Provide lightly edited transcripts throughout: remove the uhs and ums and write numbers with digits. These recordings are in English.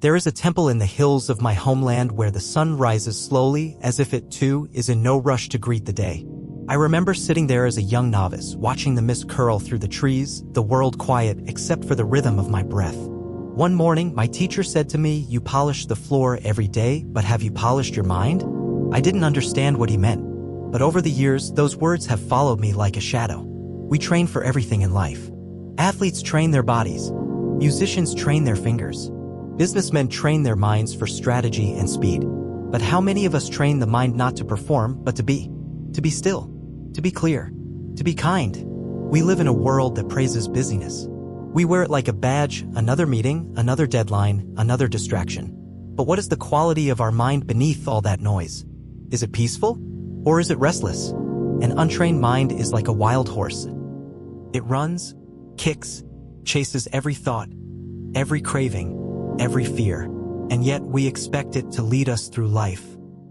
There is a temple in the hills of my homeland where the sun rises slowly as if it too is in no rush to greet the day. I remember sitting there as a young novice, watching the mist curl through the trees, the world quiet except for the rhythm of my breath. One morning, my teacher said to me, "You polish the floor every day, but have you polished your mind?" I didn't understand what he meant, but over the years, those words have followed me like a shadow. We train for everything in life. Athletes train their bodies. Musicians train their fingers. Businessmen train their minds for strategy and speed. But how many of us train the mind not to perform, but to be? To be still, to be clear, to be kind. We live in a world that praises busyness. We wear it like a badge, another meeting, another deadline, another distraction. But what is the quality of our mind beneath all that noise? Is it peaceful? Or is it restless? An untrained mind is like a wild horse. It runs, kicks, chases every thought, every craving, every fear, and yet we expect it to lead us through life.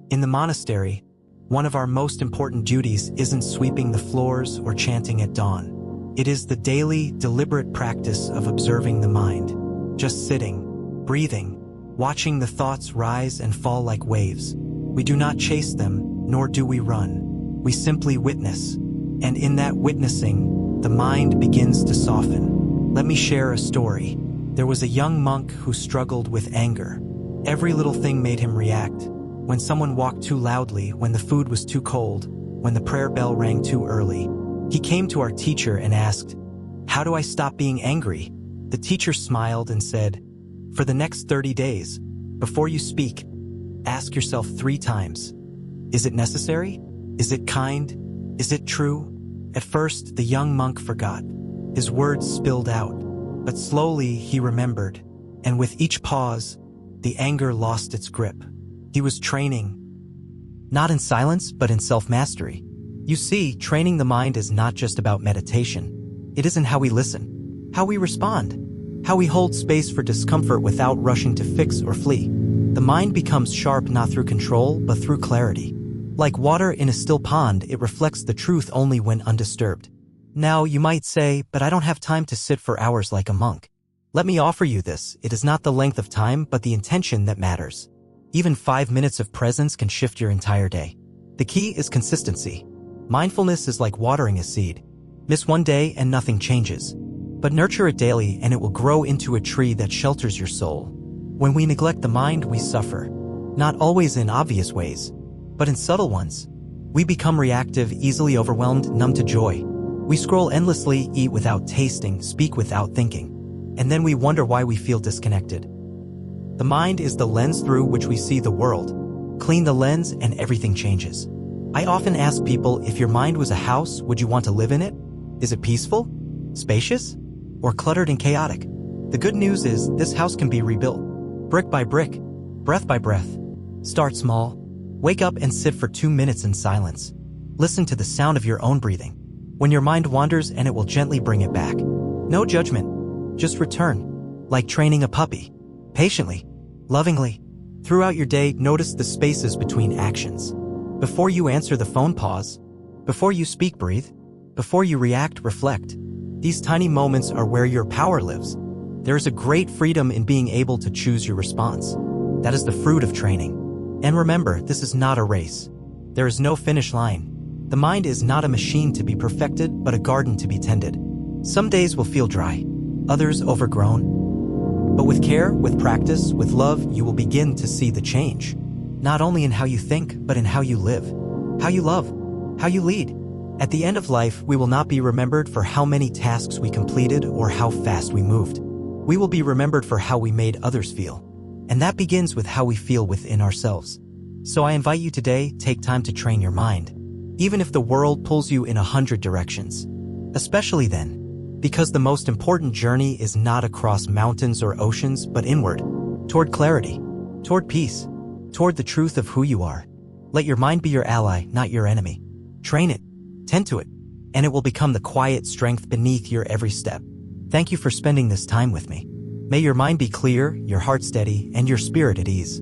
In the monastery, one of our most important duties isn't sweeping the floors or chanting at dawn. It is the daily, deliberate practice of observing the mind, just sitting, breathing, watching the thoughts rise and fall like waves. We do not chase them, nor do we run. We simply witness, and in that witnessing, the mind begins to soften. Let me share a story. There was a young monk who struggled with anger. Every little thing made him react. When someone walked too loudly, when the food was too cold, when the prayer bell rang too early. He came to our teacher and asked, "How do I stop being angry?" The teacher smiled and said, "For the next 30 days, before you speak, ask yourself 3 times. Is it necessary? Is it kind? Is it true?" At first, the young monk forgot. His words spilled out. But slowly he remembered, and with each pause, the anger lost its grip. He was training, not in silence, but in self-mastery. You see, training the mind is not just about meditation. It isn't how we listen, how we respond, how we hold space for discomfort without rushing to fix or flee. The mind becomes sharp not through control, but through clarity. Like water in a still pond, it reflects the truth only when undisturbed. Now, you might say, "But I don't have time to sit for hours like a monk." Let me offer you this. It is not the length of time, but the intention that matters. Even 5 minutes of presence can shift your entire day. The key is consistency. Mindfulness is like watering a seed. Miss one day and nothing changes. But nurture it daily and it will grow into a tree that shelters your soul. When we neglect the mind, we suffer. Not always in obvious ways, but in subtle ones. We become reactive, easily overwhelmed, numb to joy. We scroll endlessly, eat without tasting, speak without thinking. And then we wonder why we feel disconnected. The mind is the lens through which we see the world. Clean the lens and everything changes. I often ask people, if your mind was a house, would you want to live in it? Is it peaceful, spacious, or cluttered and chaotic? The good news is this house can be rebuilt. Brick by brick, breath by breath. Start small. Wake up and sit for 2 minutes in silence. Listen to the sound of your own breathing. When your mind wanders, and it will gently bring it back. No judgment, just return. Like training a puppy. Patiently, lovingly. Throughout your day, notice the spaces between actions. Before you answer the phone, pause. Before you speak, breathe. Before you react, reflect. These tiny moments are where your power lives. There is a great freedom in being able to choose your response. That is the fruit of training. And remember, this is not a race. There is no finish line. The mind is not a machine to be perfected, but a garden to be tended. Some days will feel dry, others overgrown. But with care, with practice, with love, you will begin to see the change. Not only in how you think, but in how you live, how you love, how you lead. At the end of life, we will not be remembered for how many tasks we completed or how fast we moved. We will be remembered for how we made others feel. And that begins with how we feel within ourselves. So I invite you today, take time to train your mind. Even if the world pulls you in 100 directions. Especially then. Because the most important journey is not across mountains or oceans, but inward. Toward clarity. Toward peace. Toward the truth of who you are. Let your mind be your ally, not your enemy. Train it. Tend to it. And it will become the quiet strength beneath your every step. Thank you for spending this time with me. May your mind be clear, your heart steady, and your spirit at ease.